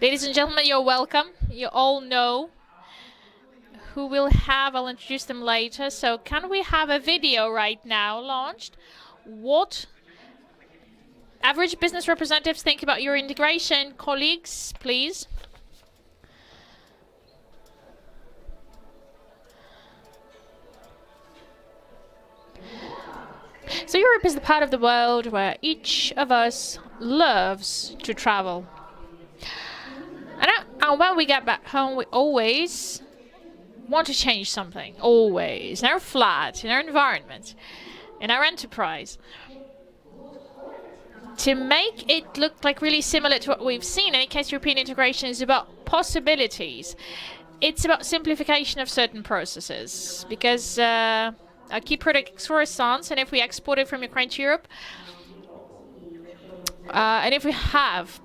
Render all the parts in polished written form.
Ladies and gentlemen, you're welcome. You all know who we'll have. I'll introduce them later. So can we have a video right now launched? What average business representatives think about your integration? Colleagues, please. So Europe is the part of the world where each of us loves to travel. And when we get back home, we always want to change something. Always. In our flat, in our environment, in our enterprise. To make it look like really similar to what we've seen, in any case, European integration is about possibilities. It's about simplification of certain processes. Because our key product is croissants, and if we export it from Ukraine to Europe, and if we have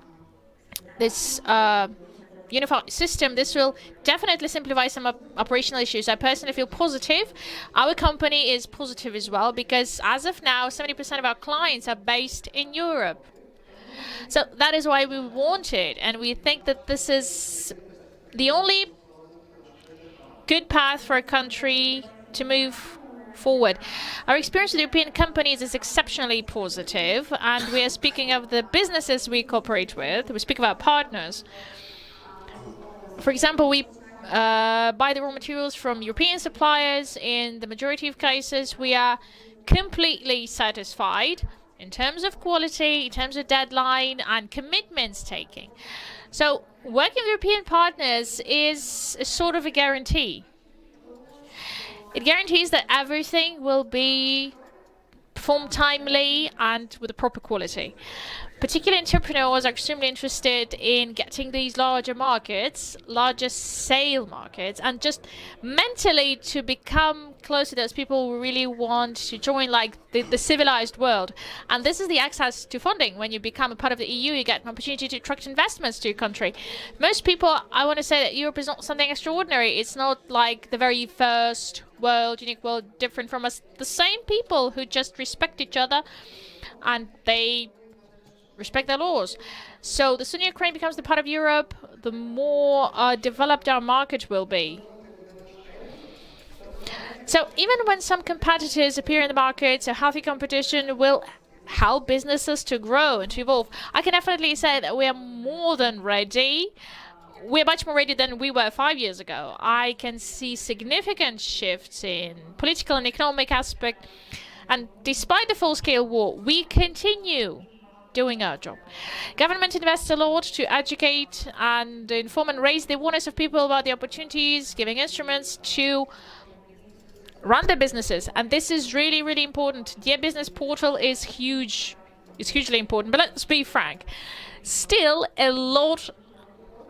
this unified system, this will definitely simplify some operational issues. I personally feel positive. Our company is positive as well, because as of now, 70% of our clients are based in Europe. So that is why we want it, and we think that this is the only good path for a country to move forward. Our experience with European companies is exceptionally positive, and we are speaking of the businesses we cooperate with. We speak of our partners. For example, we buy the raw materials from European suppliers. In the majority of cases, we are completely satisfied in terms of quality, in terms of deadline, and commitments taking. So working with European partners is a sort of a guarantee. It guarantees that everything will be performed timely and with a proper quality. Particularly entrepreneurs are extremely interested in getting these larger markets, larger sale markets, and just mentally to become close to those people who really want to join like the civilized world. And this is the access to funding. When you become a part of the EU, you get an opportunity to attract investments to your country. Most people, I want to say that Europe is not something extraordinary. It's not like the very first world, unique world, different from us. The same people who just respect each other and they respect their laws. So the sooner Ukraine becomes the part of Europe, the more developed our market will be. So even when some competitors appear in the market, a healthy competition will help businesses to grow and to evolve. I can definitely say that we are more than ready. We're much more ready than we were 5 years ago. I can see significant shifts in political and economic aspect. And despite the full-scale war, we continue doing our job. Government invests a lot to educate and inform and raise the awareness of people about the opportunities, giving instruments to run their businesses. And this is really, really important. The business portal is huge. It's hugely important. But let's be frank. Still, a lot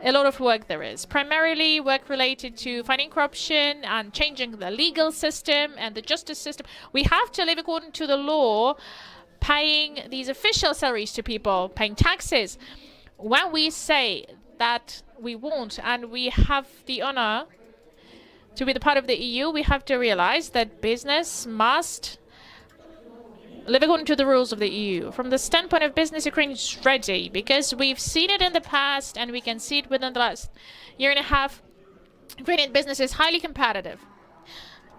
of work there is. Primarily work related to fighting corruption and changing the legal system and the justice system. We have to live according to the law, paying these official salaries to people, paying taxes. When we say that we want and we have the honor to be the part of the EU, we have to realize that business must live according to the rules of the EU. From the standpoint of business, Ukraine is ready because we've seen it in the past and we can see it within the last year and a half. Ukrainian business is highly competitive.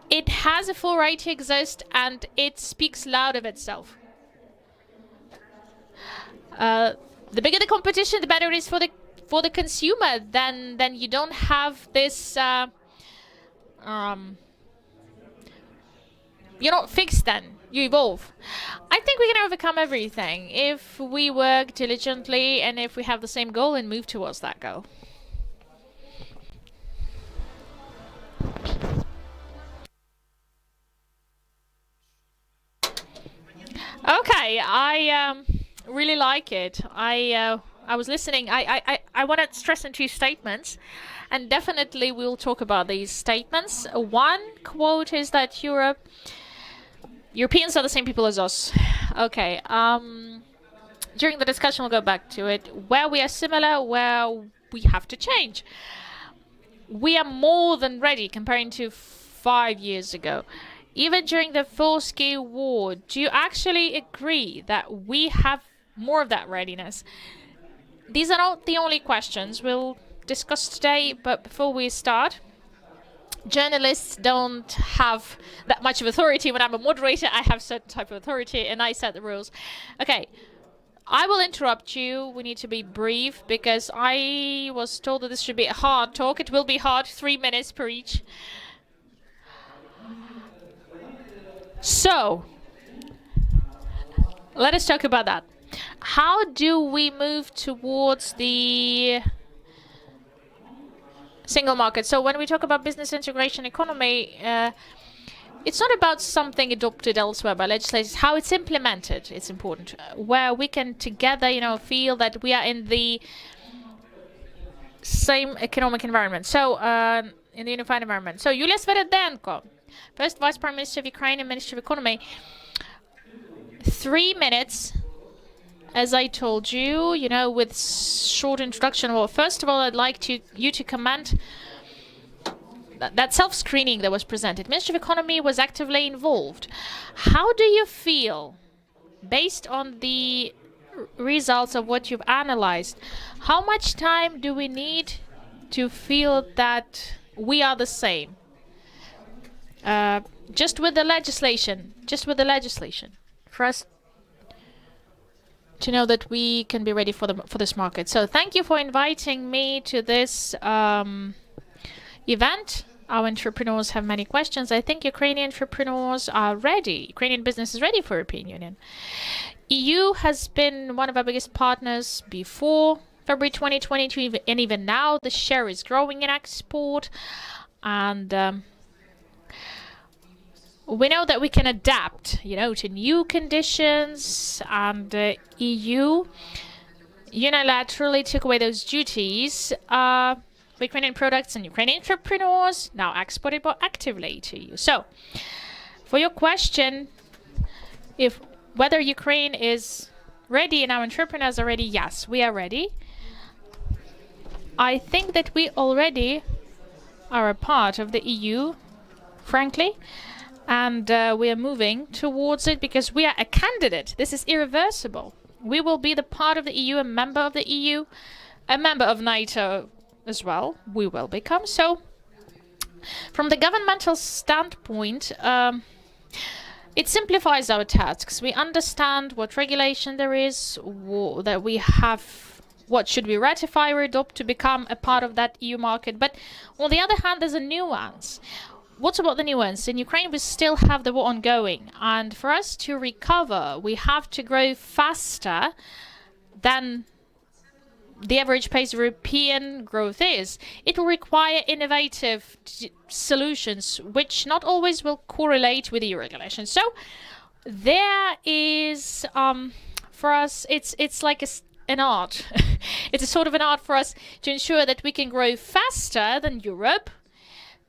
It has a full right to exist and it speaks loud of itself. The bigger the competition, the better it is for the consumer. Then you don't have this. You're not fixed. Then you evolve. I think we can overcome everything if we work diligently and if we have the same goal and move towards that goal. Okay, I really like it. I was listening. I want to stress on two statements, and definitely we'll talk about these statements. One quote is that Europeans are the same people as us. Okay. During the discussion, we'll go back to it. Where we are similar, where we have to change. We are more than ready comparing to 5 years ago. Even during the full-scale war, do you actually agree that we have more of that readiness? these are not the only questions we'll discuss today, but before we start, journalists don't have that much of authority. When I'm a moderator, I have certain type of authority and I set the rules. Okay, I will interrupt you. We need to be brief because I was told that this should be a hard talk. It will be hard, 3 minutes per each. So, let us talk about that. How do we move towards the single market? So when we talk about business integration economy, it's not about something adopted elsewhere by legislators. How it's implemented, it's important. Where we can together, feel that we are in the same economic environment. So, in the unified environment. So, Yuliia SVYRYDENKO, first Vice Prime Minister of Ukraine and Minister of Economy. 3 minutes, as I told you, with short introduction. Well, first of all, I'd like you to comment that self-screening that was presented. Ministry of Economy was actively involved. How do you feel, based on the results of what you've analyzed, how much time do we need to feel that we are the same? Just with the legislation, for us to know that we can be ready for this market. So thank you for inviting me to this event. Our entrepreneurs have many questions. I think Ukrainian entrepreneurs are ready. Ukrainian business is ready for European Union. EU has been one of our biggest partners before February 2022, and even now the share is growing in export. And we know that we can adapt, to new conditions, and EU unilaterally took away those duties for Ukrainian products, and Ukrainian entrepreneurs now exported more actively to you. So, for your question, whether Ukraine is ready and our entrepreneurs are ready, yes, we are ready. I think that we already are a part of the EU, frankly. And we are moving towards it because we are a candidate. This is irreversible. We will be the part of the EU, a member of the EU, a member of NATO as well. We will become. So, from the governmental standpoint, it simplifies our tasks. We understand what regulation there is, that we have, what should we ratify or adopt to become a part of that EU market. But on the other hand, there's a nuance. What about the nuance? In Ukraine, we still have the war ongoing. And for us to recover, we have to grow faster than the average pace of European growth is. It will require innovative solutions, which not always will correlate with EU regulations. So there is, for us, it's like an art. It's a sort of an art for us to ensure that we can grow faster than Europe.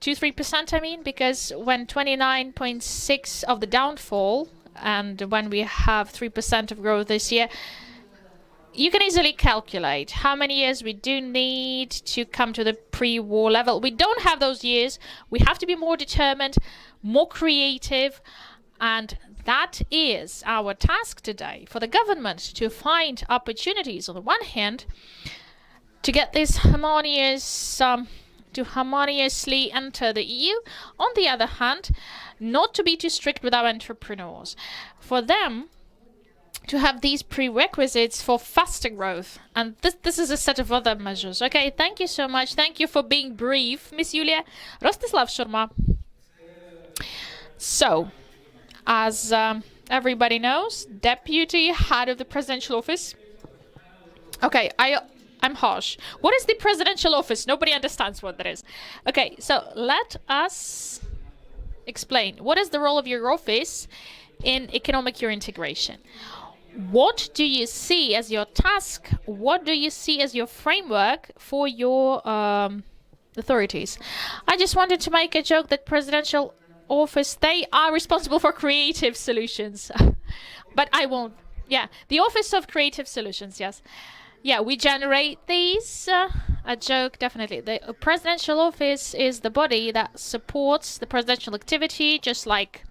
2-3%, I mean, because when 29.6 of the downfall and when we have 3% of growth this year, you can easily calculate how many years we do need to come to the pre-war level. We don't have those years. We have to be more determined, more creative, and that is our task today for the government, to find opportunities on the one hand to get this to harmoniously enter the EU. On the other hand, not to be too strict with our entrepreneurs. For them to have these prerequisites for faster growth. And this is a set of other measures. Okay, thank you so much. Thank you for being brief, Miss Yuliia. Rostyslav, SHURMA. So, as everybody knows, Deputy Head of the Presidential Office. Okay, I'm harsh. What is the Presidential Office? Nobody understands what that is. Okay, so let us explain. What is the role of your office in economic integration? What do you see as your task? What do you see as your framework for your authorities? I just wanted to make a joke that Presidential Office, they are responsible for creative solutions. But I won't. Yeah, the Office of Creative Solutions, yes. Yeah, we generate these. A joke, definitely. The Presidential Office is the body that supports the presidential activity, just like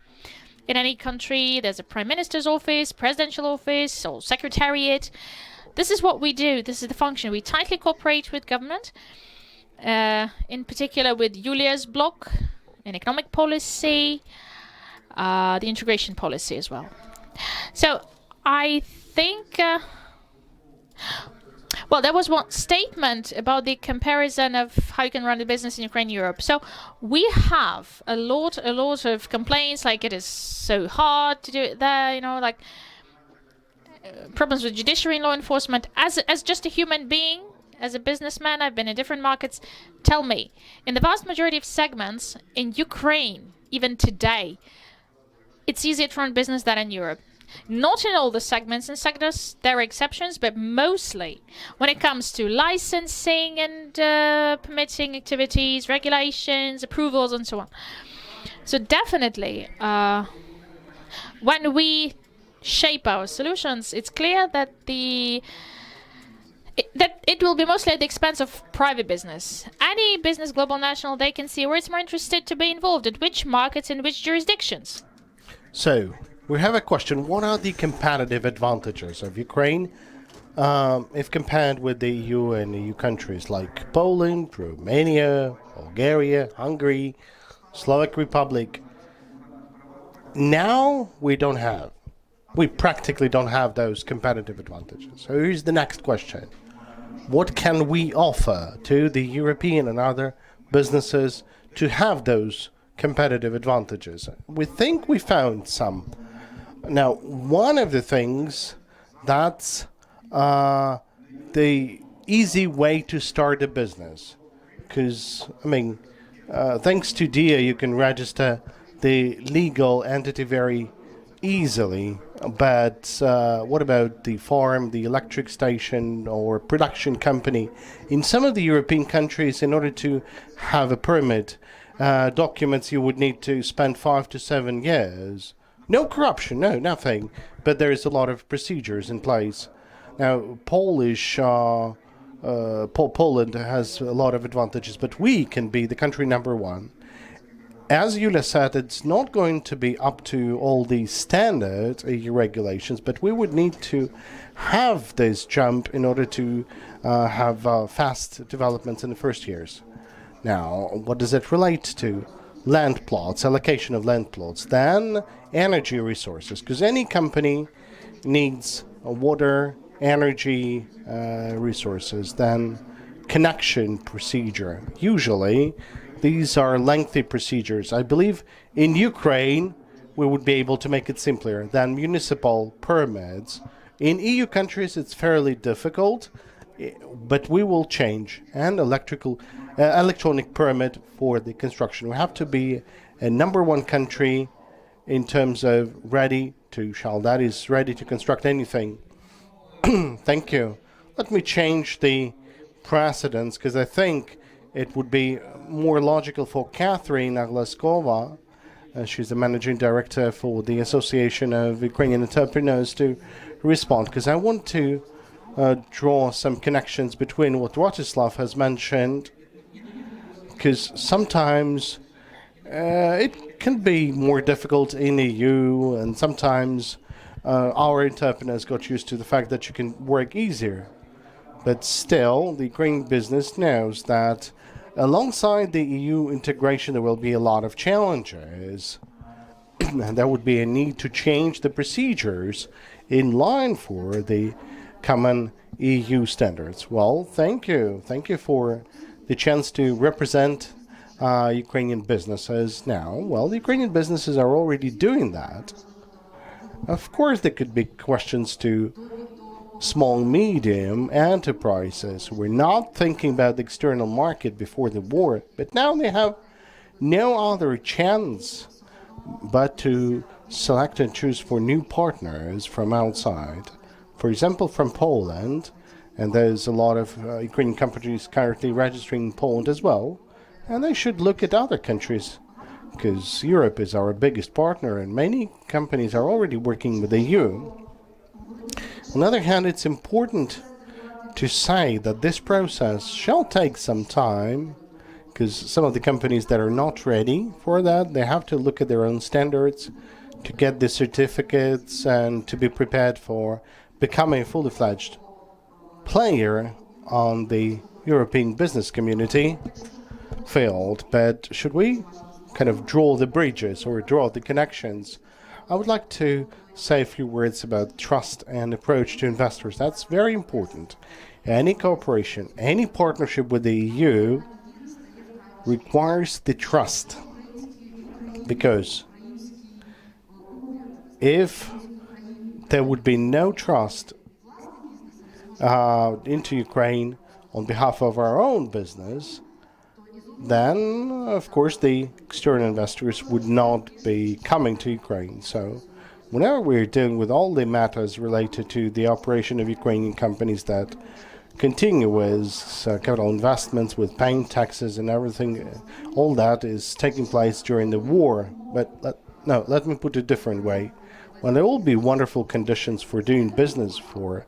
in any country. There's a Prime Minister's Office, Presidential Office, or Secretariat. this is what we do. This is the function. We tightly cooperate with government, in particular with Yuliia's bloc in economic policy, the integration policy as well. So I think, well, there was one statement about the comparison of how you can run a business in Ukraine and Europe. So we have a lot of complaints, like it is so hard to do it there, you know, like problems with judiciary and law enforcement. As just a human being, as a businessman, I've been in different markets. Tell me, in the vast majority of segments in Ukraine, even today, it's easier to run business than in Europe. Not in all the segments and sectors, there are exceptions, but mostly when it comes to licensing and permitting activities, regulations, approvals, and so on. So definitely, when we shape our solutions, it's clear that it will be mostly at the expense of private business. Any business, global, national, they can see where it's more interested to be involved, at which markets, in which jurisdictions. So, we have a question. What are the competitive advantages of Ukraine if compared with the EU and EU countries like Poland, Romania, Bulgaria, Hungary, Slovak Republic? Now we practically don't have those competitive advantages. So here's the next question. What can we offer to the European and other businesses to have those competitive advantages? We think we found some. Now, one of the things that's the easy way to start a business. Because, I mean, thanks to DIA, you can register the legal entity very easily. But what about the farm, the electric station, or production company? In some of the European countries, in order to have a permit, documents, you would need to spend 5 to 7 years. No corruption, no, nothing. But there is a lot of procedures in place. Now, Poland has a lot of advantages, but we can be the country number one. As Yuliia said, it's not going to be up to all the standard EU regulations, but we would need to have this jump in order to have fast developments in the first years. Now, what does it relate to? Land plots, allocation of land plots, then energy resources, because any company needs water, energy resources, then connection procedure. Usually, these are lengthy procedures. I believe in Ukraine, we would be able to make it simpler than municipal permits. In EU countries, it's fairly difficult, but we will change. And electronic permit for the construction. We have to be a number one country in terms of ready to construct anything. Thank you. Let me change the precedence, because I think it would be more logical for Kateryna GLAZKOVA, she's the managing director for the Association of Ukrainian Entrepreneurs, to respond, because I want to draw some connections between what Rostyslav has mentioned, because sometimes it can be more difficult in EU, and sometimes our entrepreneurs got used to the fact that you can work easier. But still, the Ukrainian business knows that alongside the EU integration, there will be a lot of challenges. And there would be a need to change the procedures in line for the common EU standards. Well, thank you. Thank you for the chance to represent Ukrainian businesses now. Well, the Ukrainian businesses are already doing that. Of course, there could be questions to small, medium enterprises. We're not thinking about the external market before the war, but now they have no other chance but to select and choose for new partners from outside. For example, from Poland, and there's a lot of Ukrainian companies currently registering in Poland as well, and they should look at other countries, because Europe is our biggest partner, and many companies are already working with the EU. On the other hand, it's important to say that this process shall take some time, because some of the companies that are not ready for that, they have to look at their own standards to get the certificates and to be prepared for becoming fully fledged player on the European business community field, but should we kind of draw the bridges or draw the connections? I would like to say a few words about trust and approach to investors. That's very important. Any cooperation, any partnership with the EU requires the trust, because if there would be no trust into Ukraine on behalf of our own business, then, of course, the external investors would not be coming to Ukraine. So whenever we're dealing with all the matters related to the operation of Ukrainian companies that continue with capital investments, with paying taxes and everything, all that is taking place during the war. But let me put it a different way. When there will be wonderful conditions for doing business, for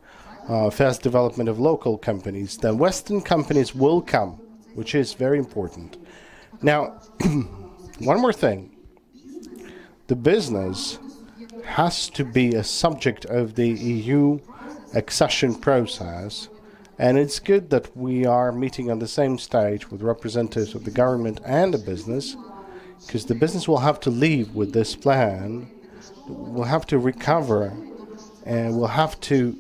fast development of local companies, then Western companies will come, which is very important. Now, one more thing. The business has to be a subject of the EU accession process, and it's good that we are meeting on the same stage with representatives of the government and the business, because the business will have to leave with this plan, will have to recover, and will have to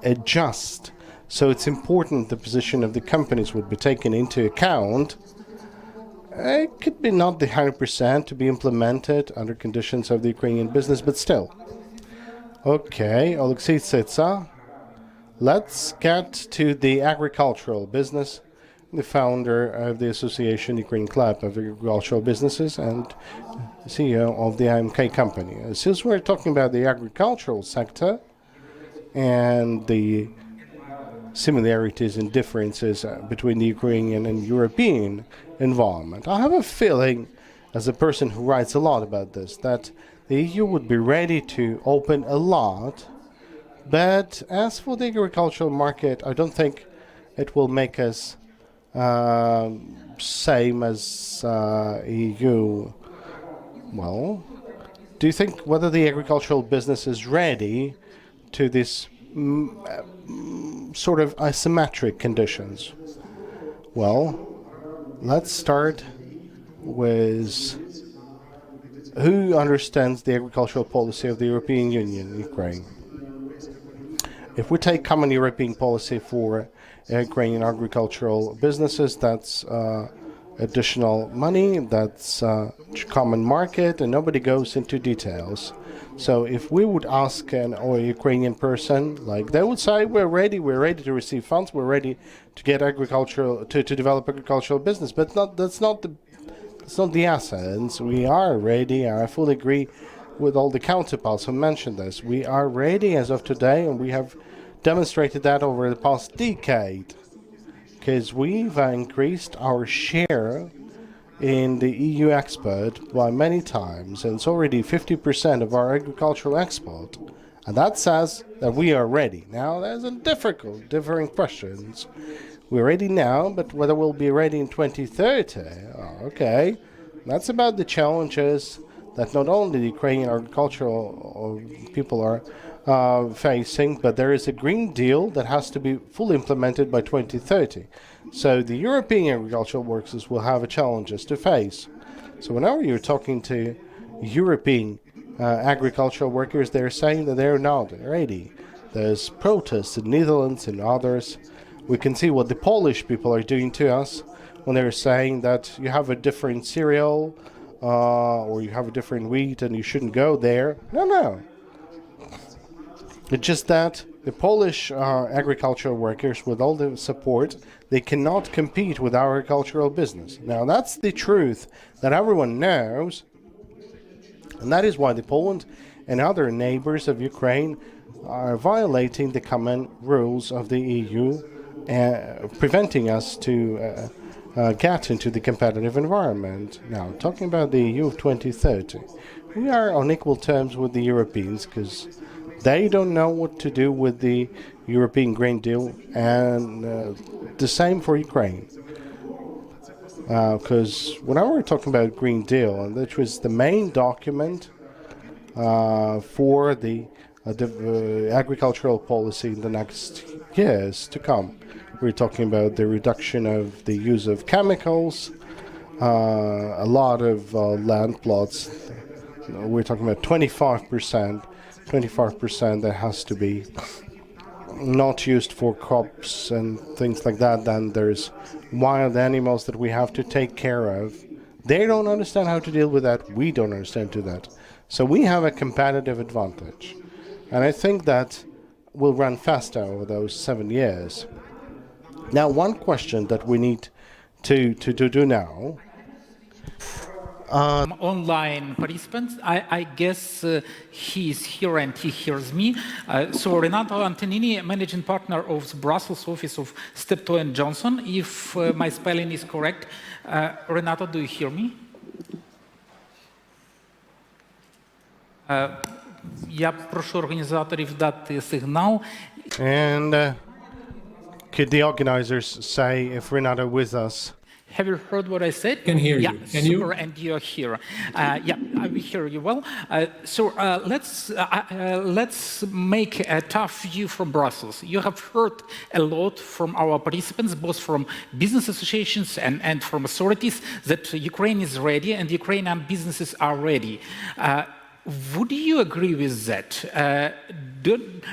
adjust. So it's important the position of the companies would be taken into account. It could be not the 100% to be implemented under conditions of the Ukrainian business, but still. Okay, LISSITSA. Let's get to the agricultural business. The founder of the Association Ukraine Club of Agricultural Businesses and CEO of the IMK company. Since we're talking about the agricultural sector and the similarities and differences between the Ukrainian and European environment, I have a feeling, as a person who writes a lot about this, that the EU would be ready to open a lot, but as for the agricultural market, I don't think it will make us same as EU. Well, do you think whether the agricultural business is ready to this sort of asymmetric conditions? Well, let's start with who understands the agricultural policy of the European Union in Ukraine. If we take common European policy for Ukrainian agricultural businesses, that's additional money, that's common market, and nobody goes into details. So if we would ask an Ukrainian person, like they would say, we're ready to receive funds, we're ready to get agricultural, to develop agricultural business, but that's not the essence. We are ready, and I fully agree with all the counterparts who mentioned this. We are ready as of today, and we have demonstrated that over the past decade, because we've increased our share in the EU export by many times, and it's already 50% of our agricultural export, and that says that we are ready. Now, there's a differing questions. We're ready now, but whether we'll be ready in 2030, okay, that's about the challenges that not only the Ukrainian agricultural people are facing, but there is a Green Deal that has to be fully implemented by 2030. So the European agricultural workers will have challenges to face. So whenever you're talking to European agricultural workers, they're saying that they're not ready. There's protests in Netherlands and others. We can see what the Polish people are doing to us when they're saying that you have a different cereal or you have a different wheat and you shouldn't go there. No. It's just that the Polish agricultural workers, with all the support, they cannot compete with our agricultural business. Now, that's the truth that everyone knows, and that is why the Poland and other neighbors of Ukraine are violating the common rules of the EU, preventing us to get into the competitive environment. Now, talking about the EU of 2030, we are on equal terms with the Europeans, because they don't know what to do with the European Green Deal, and the same for Ukraine. Because whenever we're talking about Green Deal, and which was the main document for the agricultural policy in the next years to come. We're talking about the reduction of the use of chemicals, a lot of land plots. We're talking about 25% that has to be not used for crops and things like that. Then there's wild animals that we have to take care of. They don't understand how to deal with that. We don't understand to that. So we have a competitive advantage. And I think that will run faster over those 7 years. Now, one question that we need to do now. Online participants, I guess he is here and he hears me. So Renato ANTONINI, managing partner of the Brussels office of Steptoe Johnson, if my spelling is correct. Renato, do you hear me? Я прошу організаторів дати сигнал. And could the organizers say if Renato with us? Have you heard what I said? Can hear you. Yeah, Can super, you? and you're here. Yeah, I will hear you well. Let's make a tough view from Brussels. You have heard a lot from our participants, both from business associations and from authorities, that Ukraine is ready and Ukrainian businesses are ready. Would you agree with that?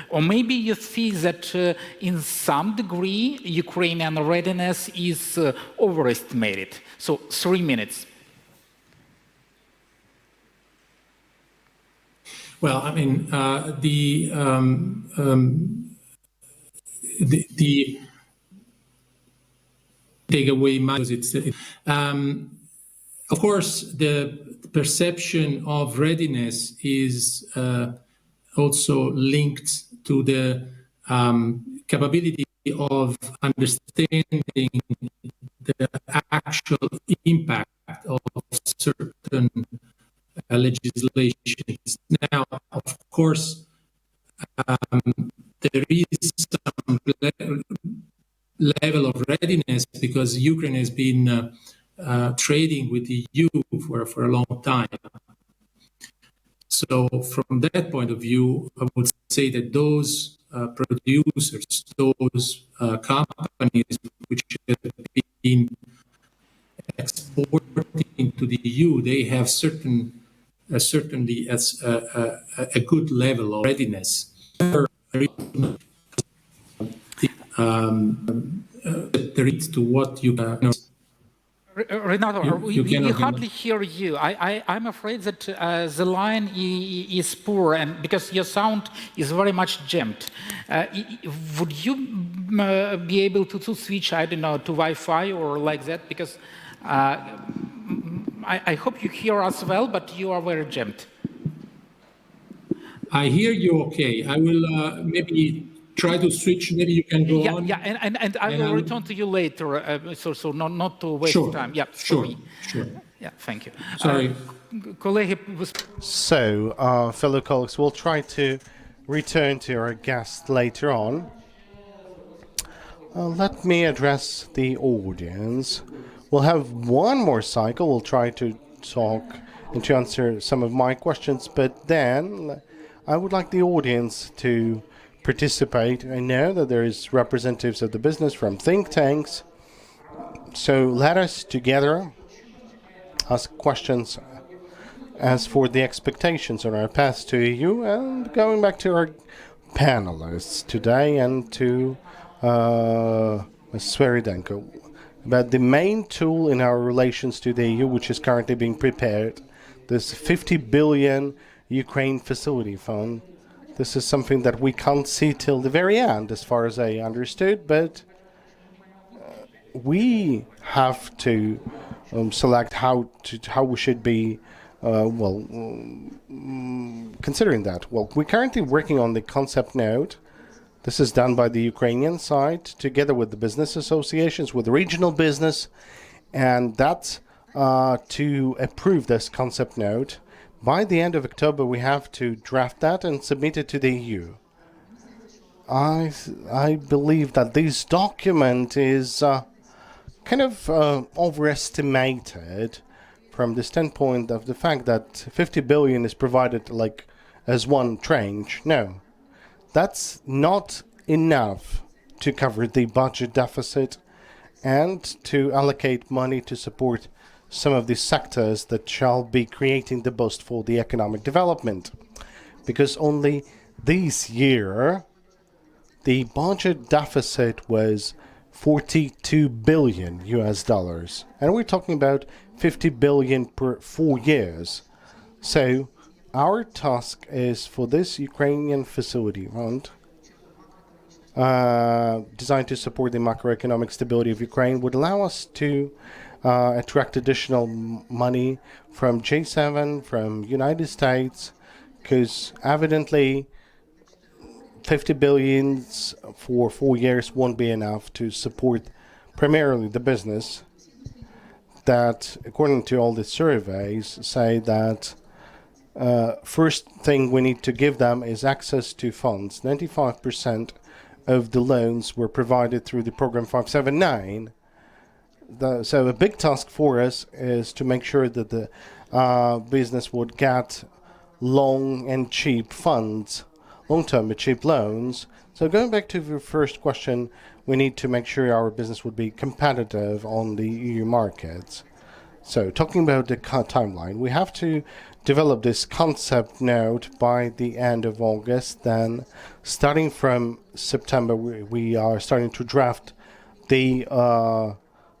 Or maybe you feel that in some degree Ukrainian readiness is overestimated? So 3 minutes. Well, I mean, the takeaway is of course the perception of readiness is also linked to the capability of understanding the actual impact of certain legislations. Now, of course, there is some level of readiness because Ukraine has been trading with the EU for a long time. So from that point of view, I would say that those producers, those companies which have been exporting to the EU, they have certainly as a good level of readiness. To what you know. Renato, we hardly hear you. I'm afraid that the line is poor, and because your sound is very much jammed. Would you be able to switch, I don't know, to Wi-Fi or like that? Because I hope you hear us well, but you are very jammed. I hear you okay. I will maybe try to switch. Maybe you can go on. Yeah, and I will return to you later, so not to waste time. Yeah, sure. Yeah, thank you. Sorry. So, fellow colleagues, we'll try to return to our guest later on. Let me address the audience. We'll have one more cycle. We'll try to talk and to answer some of my questions, but then I would like the audience to participate. I know that there is representatives of the business from think tanks. So let us together ask questions as for the expectations on our path to EU, and going back to our panelists today and to SVYRYDENKO about the main tool in our relations to the EU, which is currently being prepared, this 50 billion Ukraine facility fund. This is something that we can't see till the very end, as far as I understood, but we have to select how we should be, considering that. Well, we're currently working on the concept note. This is done by the Ukrainian side, together with the business associations, with regional business, and that's to approve this concept note. By the end of October, we have to draft that and submit it to the EU. I believe that this document is kind of overestimated from the standpoint of the fact that 50 billion is provided like as one tranche. No, that's not enough to cover the budget deficit and to allocate money to support some of the sectors that shall be creating the boost for the economic development. Because only this year, the budget deficit was 42 billion US dollars. And we're talking about 50 billion per 4 years. So our task is for this Ukrainian facility fund, designed to support the macroeconomic stability of Ukraine, would allow us to attract additional money from G7, from United States, because evidently 50 billions for 4 years won't be enough to support primarily the business that, according to all the surveys, say that first thing we need to give them is access to funds. 95% of the loans were provided through the program 579. So a big task for us is to make sure that the business would get long and cheap funds, long-term but cheap loans. So going back to the first question, we need to make sure our business would be competitive on the EU markets. So talking about the timeline, we have to develop this concept note by the end of August. Then starting from September, we are starting to draft the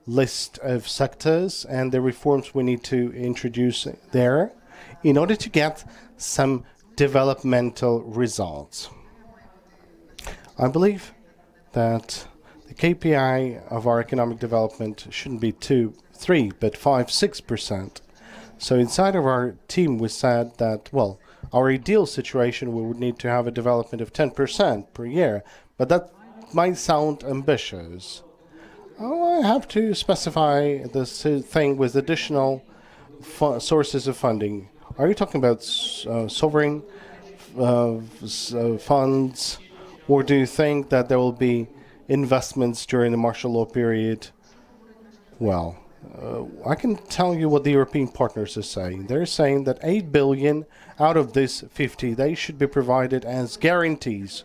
list of sectors and the reforms we need to introduce there in order to get some developmental results. I believe that the KPI of our economic development shouldn't be 2, 3, but 5, 6%. So inside of our team, we said that, well, our ideal situation, we would need to have a development of 10% per year, but that might sound ambitious. Oh, I have to specify this thing with additional sources of funding. Are you talking about sovereign funds, or do you think that there will be investments during the martial law period? Well, I can tell you what the European partners are saying. They're saying that 8 billion out of this 50, they should be provided as guarantees.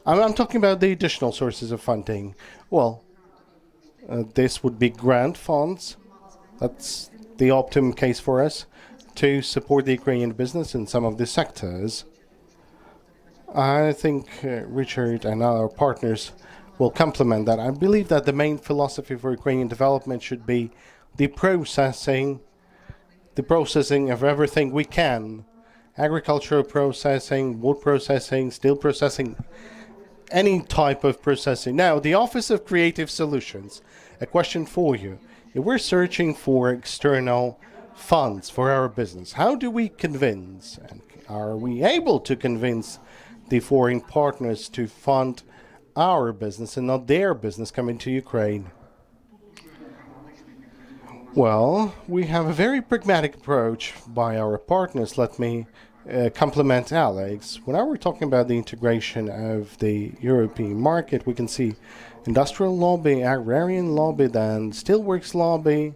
I'm talking about the additional sources of funding. Well, this would be grant funds. That's the optimum case for us to support the Ukrainian business in some of the sectors. I think Richard and our partners will complement that. I believe that the main philosophy for Ukrainian development should be the processing of everything we can. Agricultural processing, wood processing, steel processing, any type of processing. Now, the Office of Creative Solutions, a question for you. If we're searching for external funds for our business, how do we convince, and are we able to convince the foreign partners to fund our business and not their business coming to Ukraine? Well, we have a very pragmatic approach by our partners. Let me compliment Alex. Whenever we're talking about the integration of the European market, we can see industrial lobby, agrarian lobby, then steelworks lobby,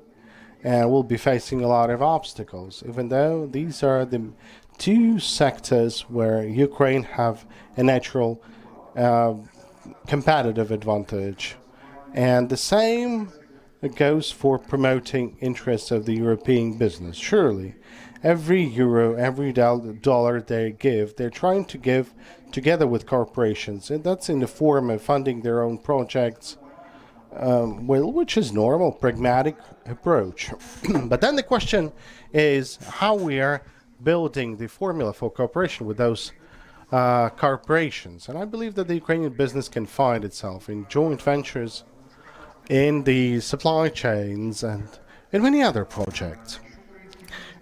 and we'll be facing a lot of obstacles, even though these are the two sectors where Ukraine have a natural competitive advantage. And the same goes for promoting interests of the European business. Surely, every euro, every dollar they give, they're trying to give together with corporations, and that's in the form of funding their own projects, which is normal, pragmatic approach. But then the question is how we are building the formula for cooperation with those corporations. And I believe that the Ukrainian business can find itself in joint ventures, in the supply chains, and in many other projects.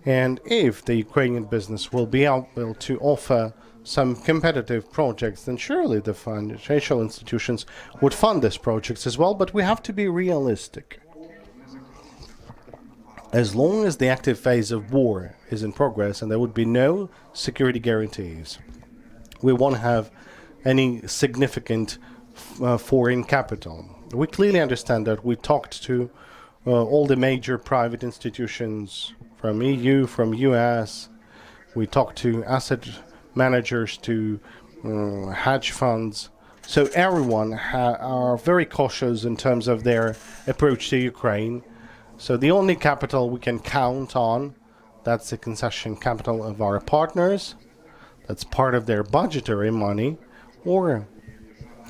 And if the Ukrainian business will be able to offer some competitive projects, then surely the financial institutions would fund these projects as well. But we have to be realistic. As long as the active phase of war is in progress and there would be no security guarantees, we won't have any significant foreign capital. We clearly understand that. We talked to all the major private institutions from EU, from US. We talked to asset managers to hedge funds. So everyone are very cautious in terms of their approach to Ukraine. So the only capital we can count on, that's the concession capital of our partners. That's part of their budgetary money, or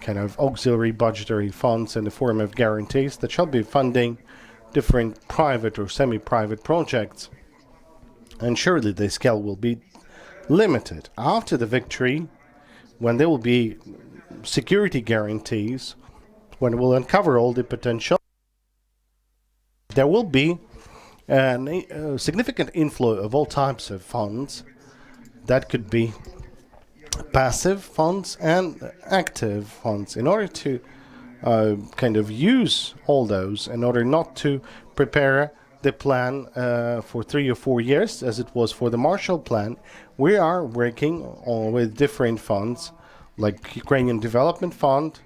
kind of auxiliary budgetary funds in the form of guarantees that shall be funding different private or semi-private projects. And surely the scale will be limited. After the victory, when there will be security guarantees, when we'll uncover all the potential, there will be a significant inflow of all types of funds. That could be passive funds and active funds, in order to kind of use all those in order not to prepare the plan for 3 or 4 years as it was for the Marshall Plan. We are working with different funds like Ukrainian Development Fund,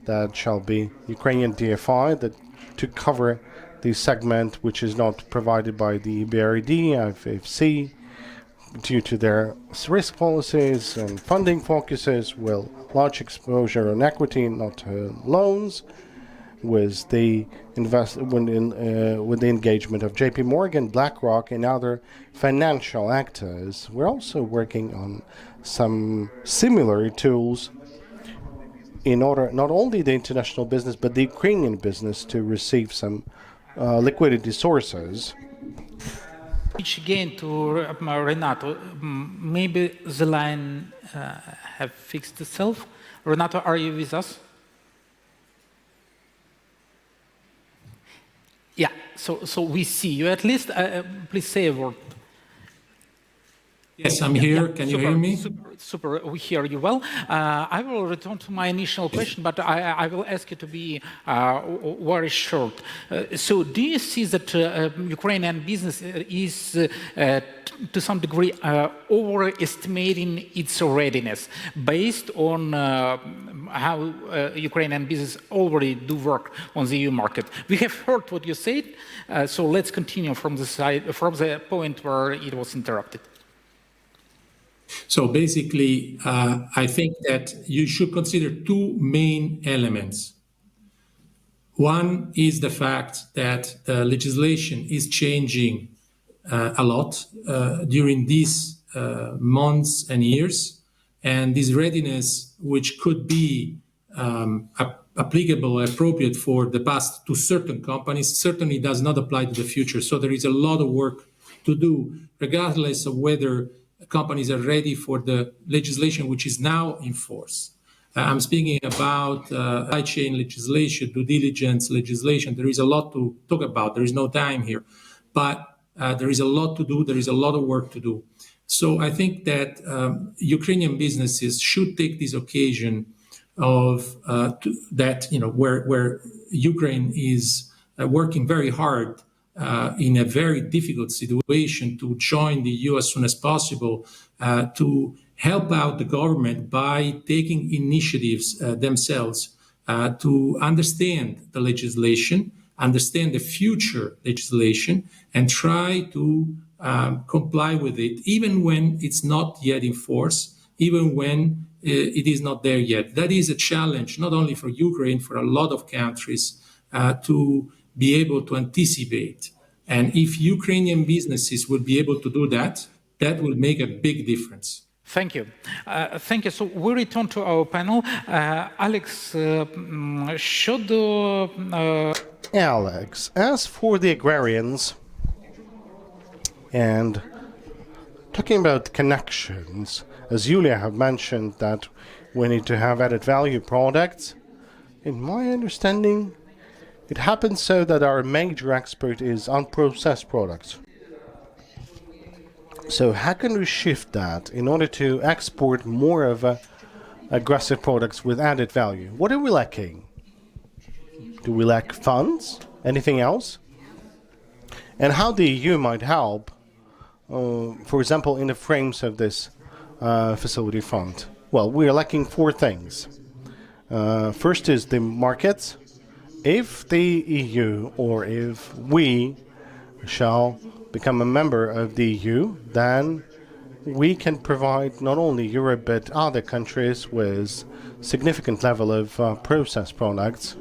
that shall be Ukrainian DFI, that to cover the segment which is not provided by the BRD, FFC, due to their risk policies and funding focuses, will large exposure on equity, not loans, with the with the engagement of JP Morgan, BlackRock, and other financial actors. We're also working on some similar tools in order not only the international business but the Ukrainian business to receive some liquidity sources. Again to Renato, maybe the line have fixed itself. Renato, are you with us? Yeah, so we see you at least. Please say a word. Yes, I'm here. Can you hear me? Super, we hear you well. I will return to my initial question, but I will ask you to be very short. So do you see that Ukrainian business is to some degree overestimating its readiness based on how Ukrainian business already do work on the EU market? We have heard what you said, so let's continue from the point where it was interrupted. So basically, I think that you should consider two main elements. One is the fact that the legislation is changing a lot during these months and years, and this readiness, which could be applicable, appropriate for the past to certain companies, certainly does not apply to the future. So there is a lot of work to do, regardless of whether companies are ready for the legislation which is now in force. I'm speaking about supply chain legislation, due diligence legislation. There is a lot to talk about. There is no time here. But there is a lot to do. There is a lot of work to do. So I think that Ukrainian businesses should take this occasion of that, where Ukraine is working very hard in a very difficult situation to join the EU as soon as possible, to help out the government by taking initiatives themselves to understand the legislation, understand the future legislation, and try to comply with it, even when it's not yet in force, even when it is not there yet. That is a challenge, not only for Ukraine, for a lot of countries, to be able to anticipate. And if Ukrainian businesses will be able to do that, that will make a big difference. Thank you. Thank you. So we return to our panel. Alex, Alex, as for the agrarians, and talking about connections, as Yuliia have mentioned that we need to have added value products, in my understanding, it happens so that our major export is unprocessed products. So how can we shift that in order to export more of aggressive products with added value? What are we lacking? Do we lack funds? Anything else? And how the EU might help, for example, in the frames of this facility fund? Well, we are lacking 4 things. First is the markets. If the EU or if we shall become a member of the EU, then we can provide not only Europe but other countries with significant level of processed products.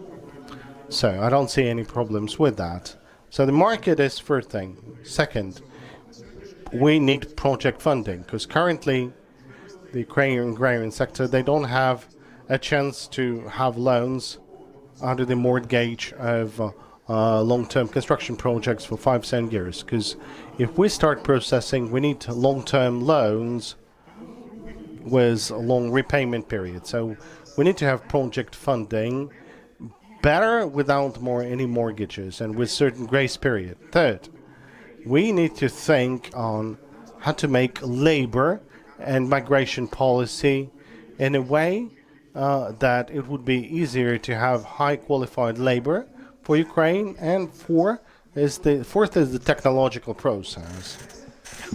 So I don't see any problems with that. So the market is first thing. Second, we need project funding because currently the Ukrainian agrarian sector, they don't have a chance to have loans under the mortgage of long-term construction projects for 5-7 years. Because if we start processing, we need long-term loans with a long repayment period. So we need to have project funding better without any mortgages and with certain grace period. Third, we need to think on how to make labor and migration policy in a way that it would be easier to have high qualified labor for Ukraine, and fourth is the technological process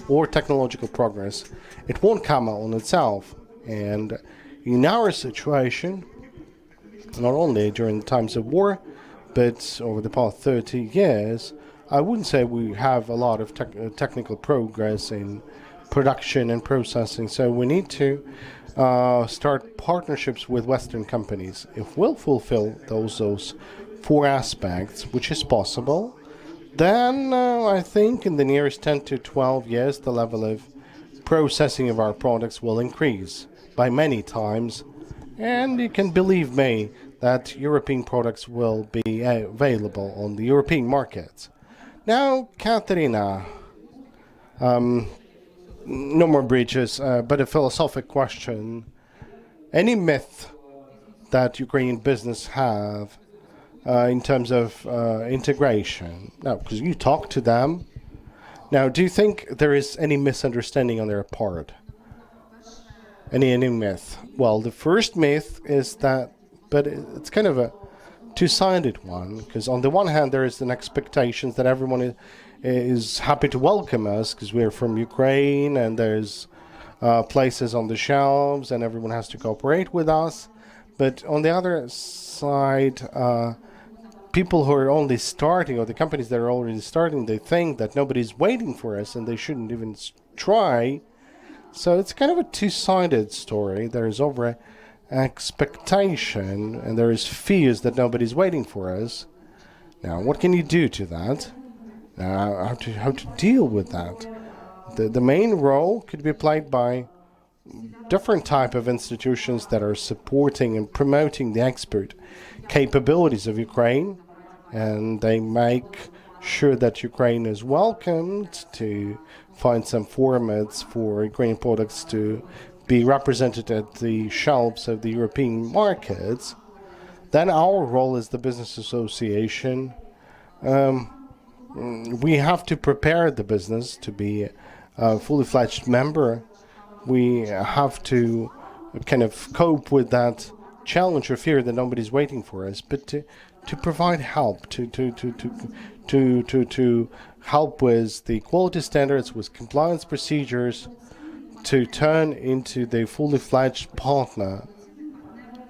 or technological progress. It won't come on itself, and in our situation, not only during the times of war, but over the past 30 years, I wouldn't say we have a lot of technical progress in production and processing. So we need to start partnerships with Western companies. If we'll fulfill those 4 aspects, which is possible, then I think in the nearest 10 to 12 years, the level of processing of our products will increase by many times. And you can believe me that European products will be available on the European market. Now, Kateryna, no more bridges, but a philosophic question. Any myth that Ukrainian business have in terms of integration? Now, because you talk to them. Now, do you think there is any misunderstanding on their part? Any myth? Well, the first myth is that, but it's kind of a two-sided one, because on the one hand, there is an expectation that everyone is happy to welcome us because we're from Ukraine and there's places on the shelves and everyone has to cooperate with us. But on the other side, people who are only starting, or the companies that are already starting, they think that nobody's waiting for us and they shouldn't even try. So it's kind of a two-sided story. There is over expectation and there is fears that nobody's waiting for us. Now, what can you do to that? How to deal with that? The main role could be played by different type of institutions that are supporting and promoting the export capabilities of Ukraine, and they make sure that Ukraine is welcomed, to find some formats for Ukrainian products to be represented at the shelves of the European markets. Then our role as the business association, we have to prepare the business to be a fully fledged member. We have to kind of cope with that challenge or fear that nobody's waiting for us, but to provide help, to help with the quality standards, with compliance procedures, to turn into the fully fledged partner,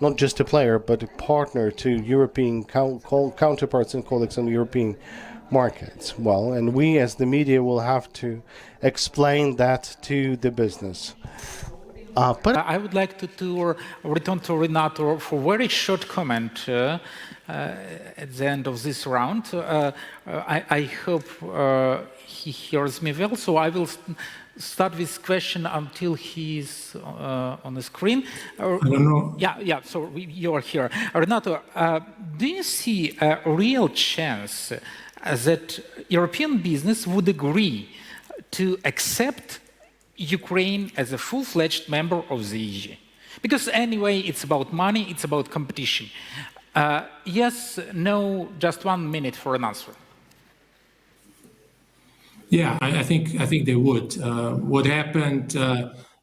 not just a player, but a partner to European counterparts and colleagues on the European markets. Well, and we as the media will have to explain that to the business. But I would like to return to Renato for a very short comment at the end of this round. I hope he hears me well, so I will start this question until he's on the screen. I don't know. Yeah, so you are here. Renato, do you see a real chance that European business would agree to accept Ukraine as a full-fledged member of the EU? Because anyway, it's about money, it's about competition. Yes, no, just 1 minute for an answer. Yeah, I think they would. What happened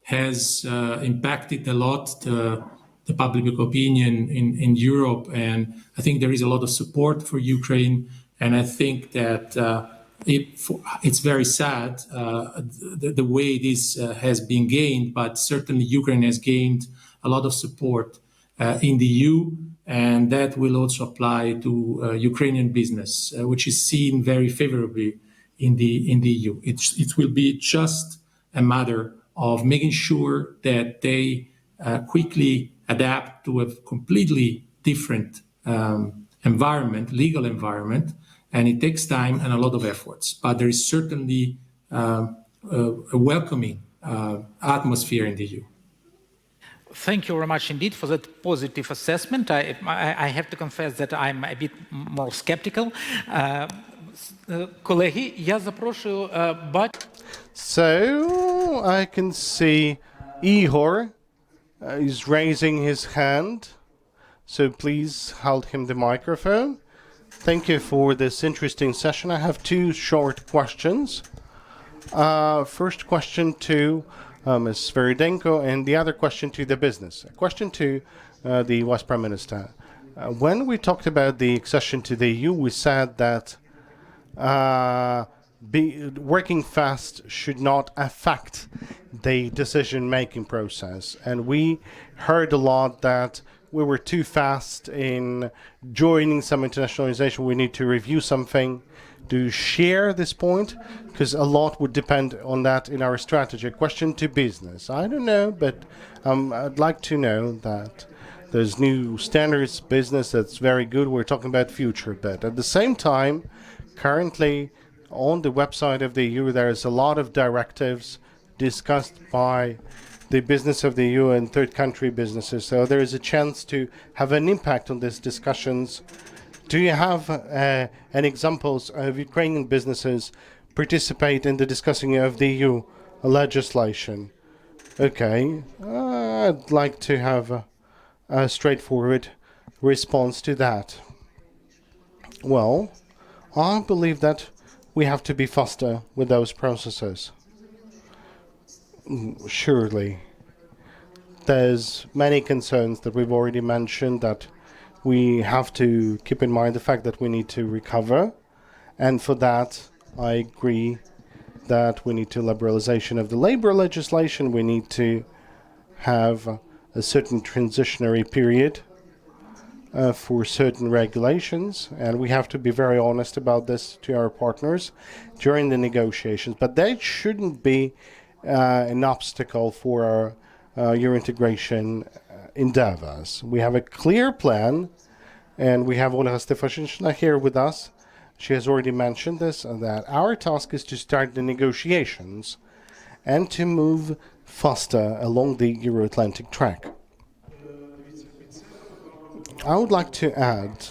has impacted a lot the public opinion in Europe, and I think there is a lot of support for Ukraine. And I think that it's very sad the way this has been gained, but certainly Ukraine has gained a lot of support in the EU, and that will also apply to Ukrainian business, which is seen very favorably in the EU. It will be just a matter of making sure that they quickly adapt to a completely different environment, legal environment, and it takes time and a lot of efforts. But there is certainly a welcoming atmosphere in the EU. Thank you very much indeed for that positive assessment. I have to confess that I'm a bit more skeptical. Колеги, я запрошую So I can see Ihor is raising his hand. So please hold him the microphone. Thank you for this interesting session. I have two short questions. First question to Ms. SVYRYDENKO, and the other question to the business. A question to the Vice Prime Minister. When we talked about the accession to the EU, we said that working fast should not affect the decision-making process. And we heard a lot that we were too fast in joining some internationalization. We need to review something. Do you share this point? Because a lot would depend on that in our strategy. A question to business. I don't know, but I'd like to know that there's new standards, business that's very good. We're talking about future, but at the same time, currently on the website of the EU, there's a lot of directives discussed by the business of the EU and third country businesses. So there is a chance to have an impact on these discussions. Do you have any examples of Ukrainian businesses participate in the discussing of the EU legislation? Okay, I'd like to have a straightforward response to that. Well, I believe that we have to be faster with those processes. Surely. There's many concerns that we've already mentioned, that we have to keep in mind the fact that we need to recover. And for that, I agree that we need to liberalization of the labor legislation. We need to have a certain transitionary period for certain regulations, and we have to be very honest about this to our partners during the negotiations. But that shouldn't be an obstacle for our Euro integration endeavors. We have a clear plan, and we have Olga Stefashina here with us. She has already mentioned this, that our task is to start the negotiations and to move faster along the Euro-Atlantic track. I would like to add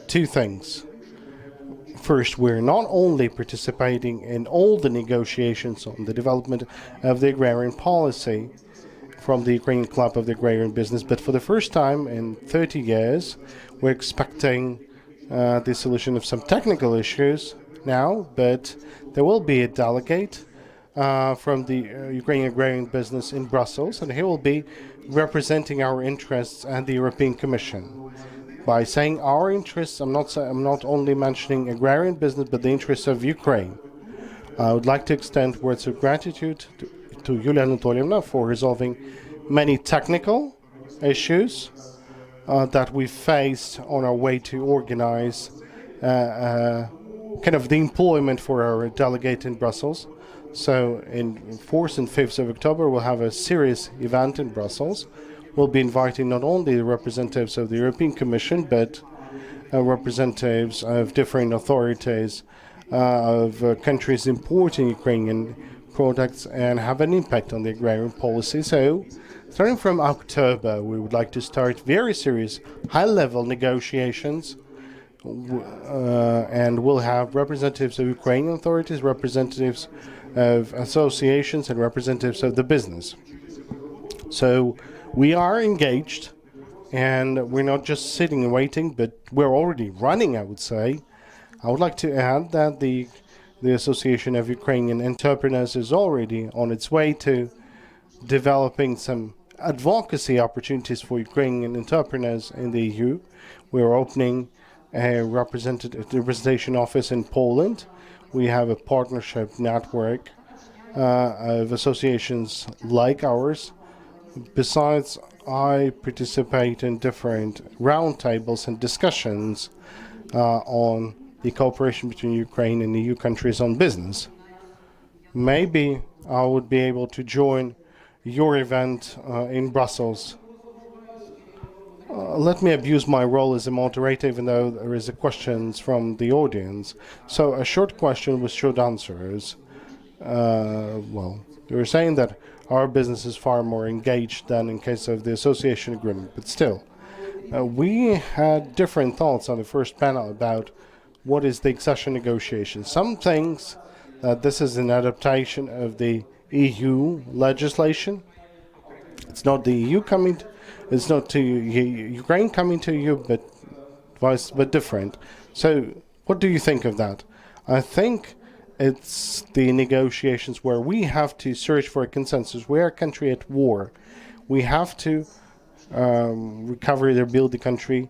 two things. First, we're not only participating in all the negotiations on the development of the agrarian policy from the Ukrainian Club of the Agrarian Business, but for the first time in 30 years, we're expecting the solution of some technical issues now, but there will be a delegate from the Ukrainian Agrarian Business in Brussels, and he will be representing our interests and the European Commission. By saying our interests, I'm not only mentioning agrarian business, but the interests of Ukraine. I would like to extend words of gratitude to Yuliia Anatolievna for resolving many technical issues that we faced on our way to organize kind of the employment for our delegate in Brussels. So in 4th and 5th of October, we'll have a serious event in Brussels. We'll be inviting not only the representatives of the European Commission, but representatives of different authorities of countries importing Ukrainian products and have an impact on the agrarian policy. So starting from October, we would like to start very serious high-level negotiations, and we'll have representatives of Ukrainian authorities, representatives of associations, and representatives of the business. So we are engaged, and we're not just sitting and waiting, but we're already running, I would say. I would like to add that the Association of Ukrainian Entrepreneurs is already on its way to developing some advocacy opportunities for Ukrainian entrepreneurs in the EU. We're opening a representation office in Poland. We have a partnership network of associations like ours. Besides, I participate in different roundtables and discussions on the cooperation between Ukraine and EU countries on business. Maybe I would be able to join your event in Brussels. Let me abuse my role as a moderator, even though there is a questions from the audience. So a short question with short answers. Well, you were saying that our business is far more engaged than in case of the association agreement, but still, we had different thoughts on the first panel about what is the accession negotiation. Some things that this is an adaptation of the EU legislation. It's not the EU coming, it's not to Ukraine coming to EU, but different. So, what do you think of that? I think it's the negotiations where we have to search for a consensus. We are a country at war. We have to recover or build the country.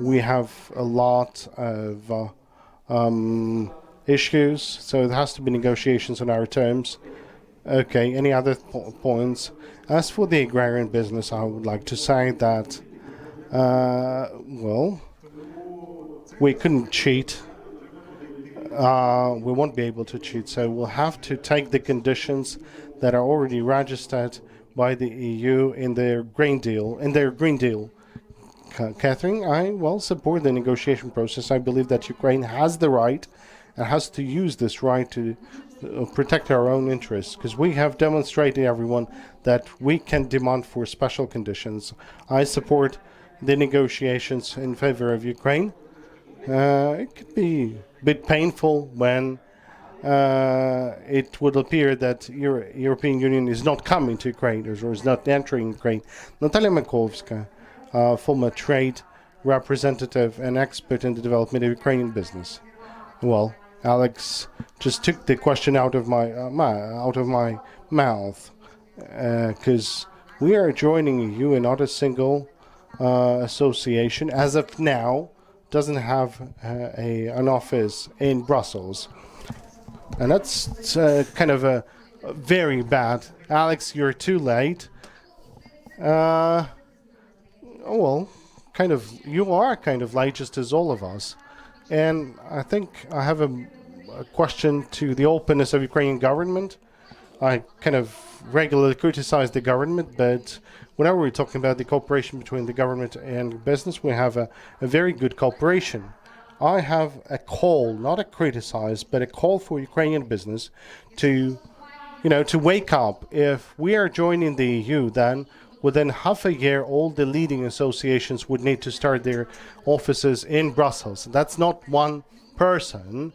We have a lot of issues, so it has to be negotiations on our terms. Okay, any other points? As for the agrarian business, I would like to say that, well, we couldn't cheat. We won't be able to cheat, so we'll have to take the conditions that are already registered by the EU in their Green Deal. Catherine, I support the negotiation process. I believe that Ukraine has the right and has to use this right to protect our own interests, because we have demonstrated everyone that we can demand for special conditions. I support the negotiations in favor of Ukraine. It could be a bit painful when it would appear that European Union is not coming to Ukraine or is not entering Ukraine. Natalia Makovska, former trade representative and expert in the development of Ukrainian business. Well, Alex just took the question out of my mouth, because we are joining EU and not a single association as of now doesn't have an office in Brussels, and that's kind of a very bad. Alex, you're too late. Well, you are kind of late, just as all of us. And I think I have a question to the openness of Ukrainian government. I kind of regularly criticize the government, but whenever we're talking about the cooperation between the government and business, we have a very good cooperation. I have a call, not a criticize, but a call for Ukrainian business to wake up. If we are joining the EU, then within half a year, all the leading associations would need to start their offices in Brussels. That's not one person.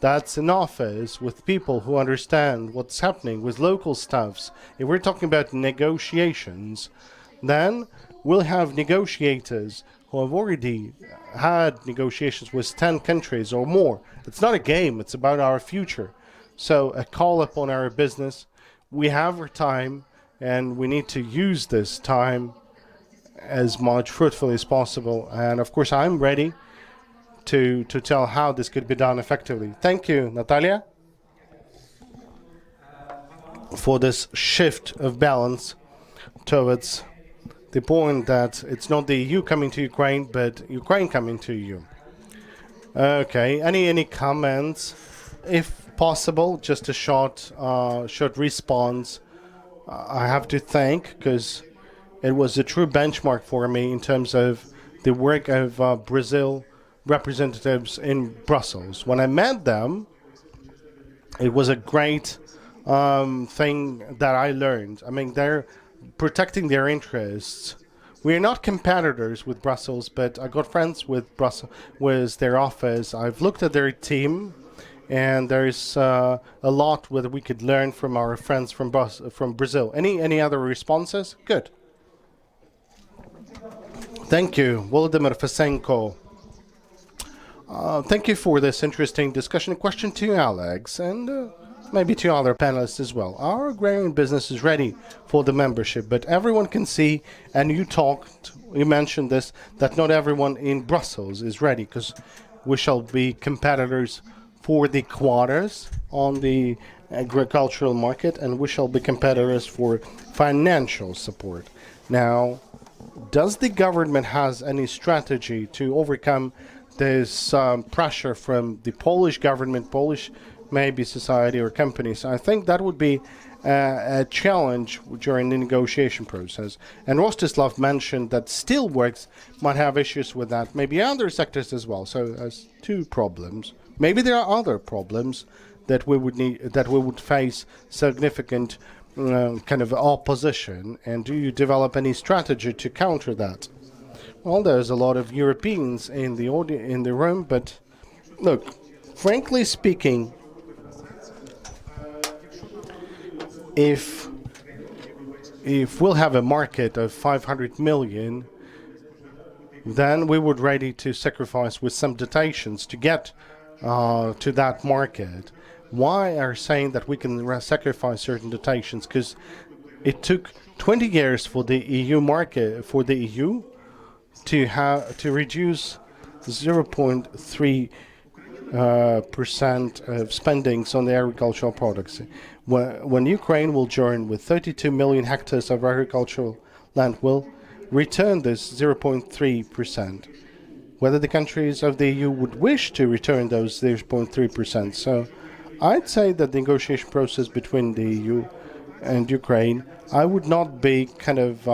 That's an office with people who understand what's happening, with local staffs. If we're talking about negotiations, then we'll have negotiators who have already had negotiations with 10 countries or more. It's not a game. It's about our future. So a call upon our business. We have our time, and we need to use this time as much fruitfully as possible. And of course, I'm ready to tell how this could be done effectively. Thank you, Natalia, for this shift of balance towards the point that it's not the EU coming to Ukraine, but Ukraine coming to EU. Okay, any comments? If possible, just a short response. I have to thank, because it was a true benchmark for me in terms of the work of Brazil representatives in Brussels. When I met them, it was a great thing that I learned. I mean, they're protecting their interests. We're not competitors with Brussels, but I got friends with Brussels, with their office. I've looked at their team, and there's a lot that we could learn from our friends from Brazil. Any other responses? Good. Thank you, Volodymyr Fesenko. Thank you for this interesting discussion. Question to Alex, and maybe to other panelists as well. Our agrarian business is ready for the membership, but everyone can see, and you mentioned this, that not everyone in Brussels is ready, because we shall be competitors for the quotas on the agricultural market, and we shall be competitors for financial support. Now, does the government has any strategy to overcome this pressure from the Polish government, Polish maybe society or companies. I think that would be a challenge during the negotiation process. And Rostyslav mentioned that steelworks might have issues with that, maybe other sectors as well. So as two problems. Maybe there are other problems that we would face significant kind of opposition. And do you develop any strategy to counter that? Well, there's a lot of Europeans in the room, but look, frankly speaking, if we'll have a market of 500 million, then we would ready to sacrifice with some dotations to get to that market. Why are saying that we can sacrifice certain dotations? Because it took 20 years for the EU market, for the EU to reduce 0.3 percent of spendings on the agricultural products. When Ukraine will join with 32 million hectares of agricultural land, will return this 0.3%. Whether the countries of the EU would wish to return those 0.3%. So I'd say that the negotiation process between the EU and Ukraine, I would not be kind of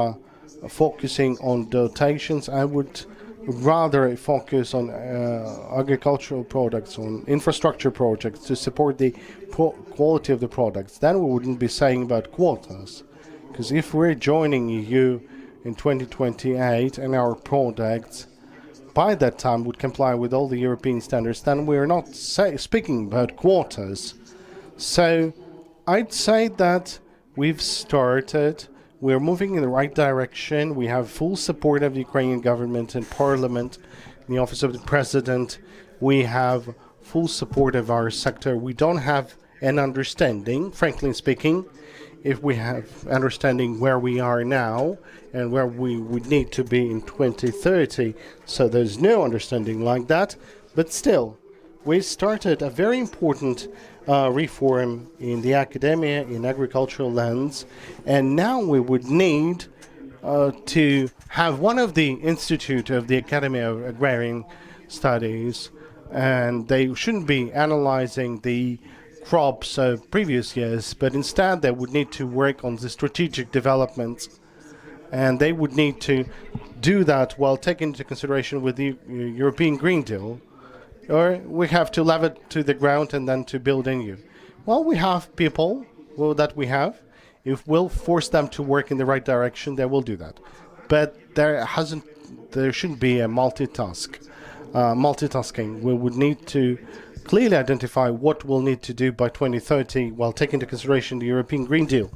focusing on dotations. I would rather focus on agricultural products, on infrastructure projects to support the quality of the products. Then we wouldn't be saying about quotas. Because if we're joining EU in 2028 and our products by that time would comply with all the European standards, then we're not speaking about quotas. So I'd say that we've started. We're moving in the right direction. We have full support of the Ukrainian government and parliament, in the office of the president. We have full support of our sector. We don't have an understanding, frankly speaking, if we have understanding where we are now and where we would need to be in 2030. So there's no understanding like that. But still, we started a very important reform in the academia, in agricultural lands, and now we would need to have one of the Institute of the Academy of Agrarian Studies, and they shouldn't be analyzing the crops of previous years, but instead they would need to work on the strategic developments, and they would need to do that while taking into consideration with the European Green Deal. Or we have to level it to the ground and then to build anew. Well, we have people that we have. If we'll force them to work in the right direction, they will do that. But there shouldn't be a multitasking. We would need to clearly identify what we'll need to do by 2030 while taking into consideration the European Green Deal.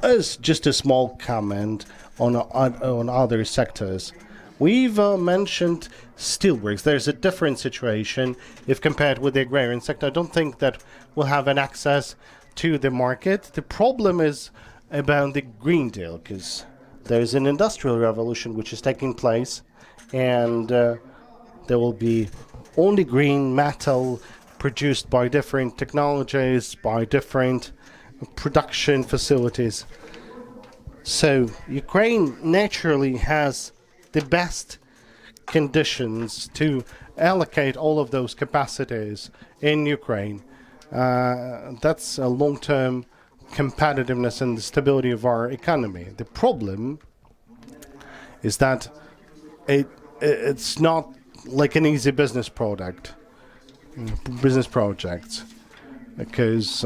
As just a small comment on other sectors. We've mentioned steelworks. There's a different situation if compared with the agrarian sector. I don't think that we'll have an access to the market. The problem is about the Green Deal, because there's an industrial revolution which is taking place, and there will be only green metal produced by different technologies, by different production facilities. So Ukraine naturally has the best conditions to allocate all of those capacities in Ukraine. That's a long-term competitiveness and the stability of our economy. The problem is that it's not like an easy business project, because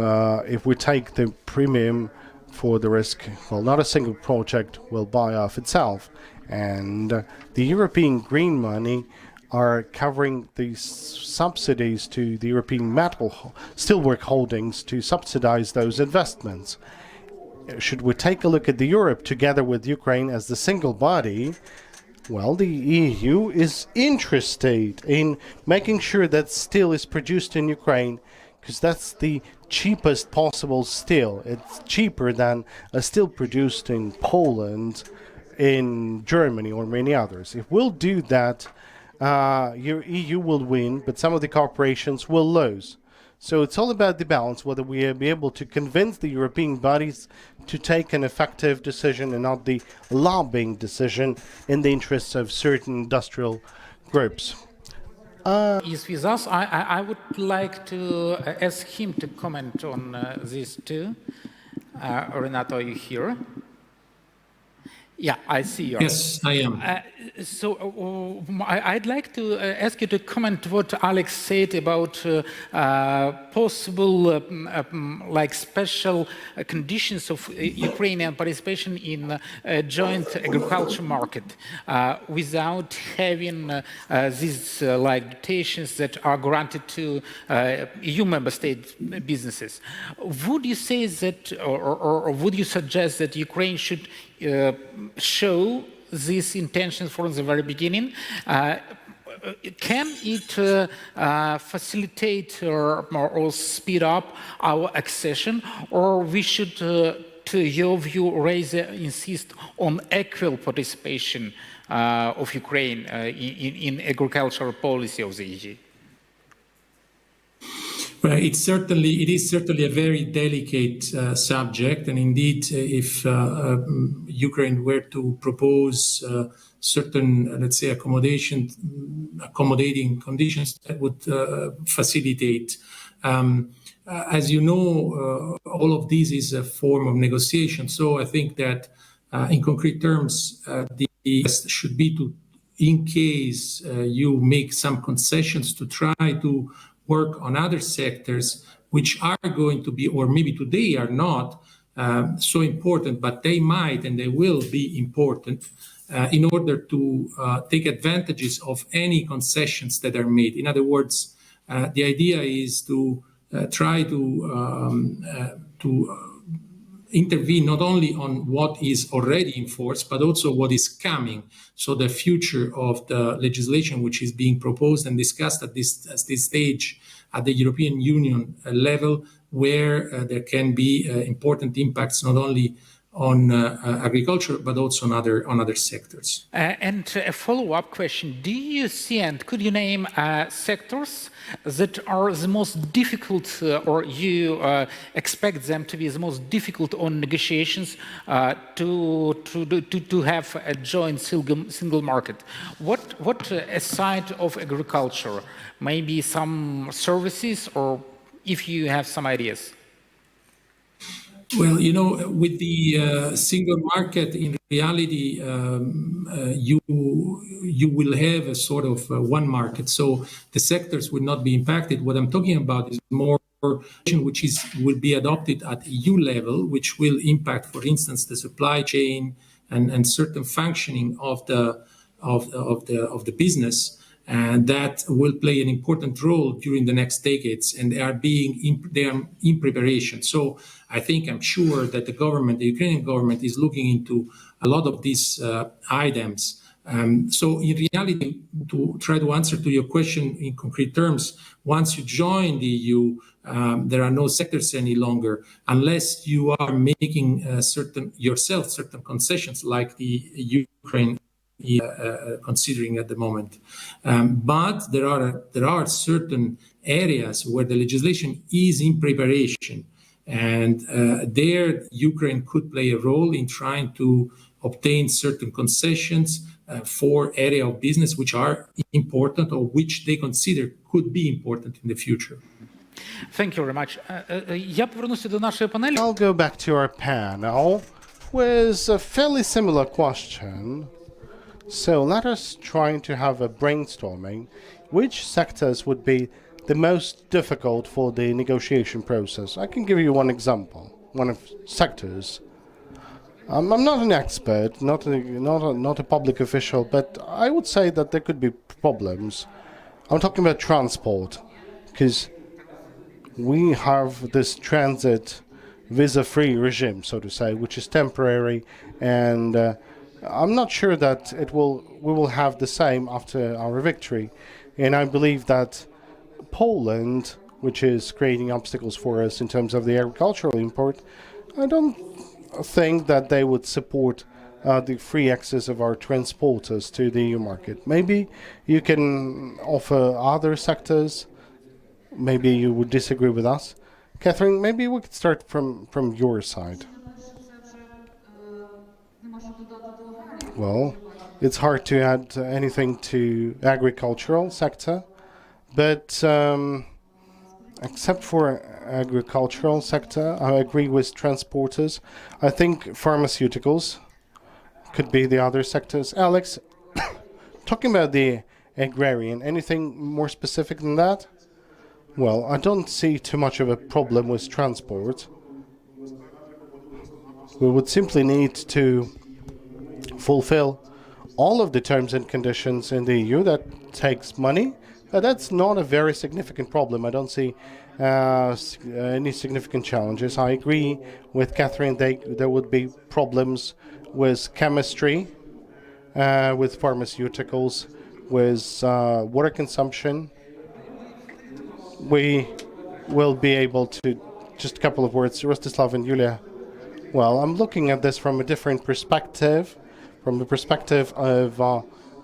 if we take the premium for the risk, well, not a single project will buy off itself. And the European green money are covering the subsidies to the European metal steelwork holdings to subsidize those investments. Should we take a look at the Europe together with Ukraine as the single body, well, the EU is interested in making sure that steel is produced in Ukraine, because that's the cheapest possible steel. It's cheaper than a steel produced in Poland, in Germany, or many others. If we'll do that, your EU will win, but some of the corporations will lose. So it's all about the balance, whether we will be able to convince the European bodies to take an effective decision and not the lobbying decision in the interests of certain industrial groups. is with us. I would like to ask him to comment on this too. Renato, are you here? Yeah, I see you. Yes, I am. I'd like to ask you to comment what Alex said about possible like special conditions of Ukrainian participation in a joint agriculture market without having these like dotations that are granted to EU member state businesses. Would you say that, or would you suggest that Ukraine should show these intentions from the very beginning? Can it facilitate or speed up our accession, or we should, to your view, insist on equal participation of Ukraine in agricultural policy of the EU? Well, it is certainly a very delicate subject, and indeed, if Ukraine were to propose certain, let's say, accommodating conditions, that would facilitate. As you know, all of this is a form of negotiation. So I think that, in concrete terms, the best should be to, in case you make some concessions, to try to work on other sectors which are going to be, or maybe today are not so important, but they might and they will be important in order to take advantages of any concessions that are made. In other words, the idea is to try to intervene not only on what is already in force, but also what is coming. So the future of the legislation which is being proposed and discussed at this stage at the European Union level, where there can be important impacts not only on agriculture, but also on other sectors. And a follow-up question: do you see, and could you name sectors that are the most difficult, or you expect them to be the most difficult on negotiations to have a joint single market? What aside of agriculture, maybe some services, or if you have some ideas? Well, you know, with the single market, in reality, you will have a sort of one market. So the sectors will not be impacted. What I'm talking about is more which will be adopted at EU level, which will impact, for instance, the supply chain and certain functioning of the business. And that will play an important role during the next decades, and they are in preparation. So I'm sure that the Ukrainian government is looking into a lot of these items. So in reality, to try to answer to your question in concrete terms, once you join the EU, there are no sectors any longer, unless you are making certain concessions, like the Ukraine considering at the moment. But there are certain areas where the legislation is in preparation, and there Ukraine could play a role in trying to obtain certain concessions for area of business which are important, or which they consider could be important in the future. Thank you very much. I'll go back to our panel with a fairly similar question. So let us try to have a brainstorming. Which sectors would be the most difficult for the negotiation process? I can give you one example, one of sectors. I'm not an expert, not a public official, but I would say that there could be problems. I'm talking about transport, because we have this transit visa-free regime, so to say, which is temporary, and I'm not sure that we will have the same after our victory. And I believe that Poland, which is creating obstacles for us in terms of the agricultural import, I don't think that they would support the free access of our transporters to the EU market. Maybe you can offer other sectors. Maybe you would disagree with us. Catherine, maybe we could start from your side. Well, it's hard to add anything to agricultural sector. But except for agricultural sector, I agree with transporters. I think pharmaceuticals could be the other sectors. Alex, talking about the agrarian, anything more specific than that? Well, I don't see too much of a problem with transport. We would simply need to fulfill all of the terms and conditions in the EU. That takes money, but that's not a very significant problem. I don't see any significant challenges. I agree with Catherine. There would be problems with chemistry, with pharmaceuticals, with water consumption. We will be able to, just a couple of words, Rostyslav and Yuliia. Well, I'm looking at this from a different perspective, from the perspective of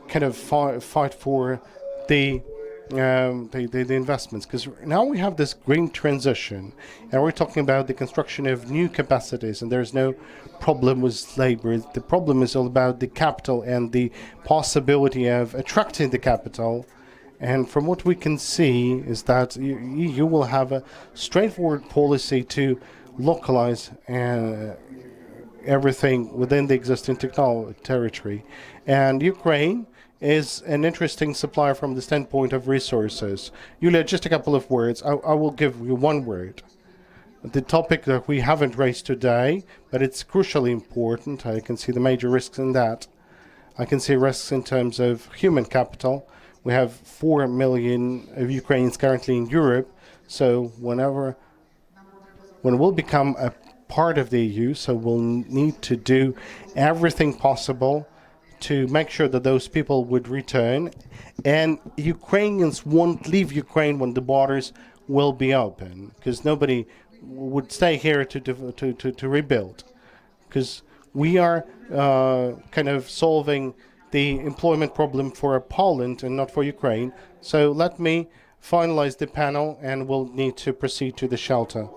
kind of fight for the investments, because now we have this green transition, and we're talking about the construction of new capacities, and there's no problem with labor. The problem is all about the capital and the possibility of attracting the capital. And from what we can see is that you will have a straightforward policy to localize everything within the existing territory. And Ukraine is an interesting supplier from the standpoint of resources. Yuliia, just a couple of words. I will give you one word. The topic that we haven't raised today, but it's crucially important. I can see the major risks in that. I can see risks in terms of human capital. We have 4 million of Ukrainians currently in Europe. So when we'll become a part of the EU, so we'll need to do everything possible to make sure that those people would return, and Ukrainians won't leave Ukraine when the borders will be open, because nobody would stay here to rebuild, because we are kind of solving the employment problem for Poland and not for Ukraine. So let me finalize the panel, and we'll need to proceed to the shelter.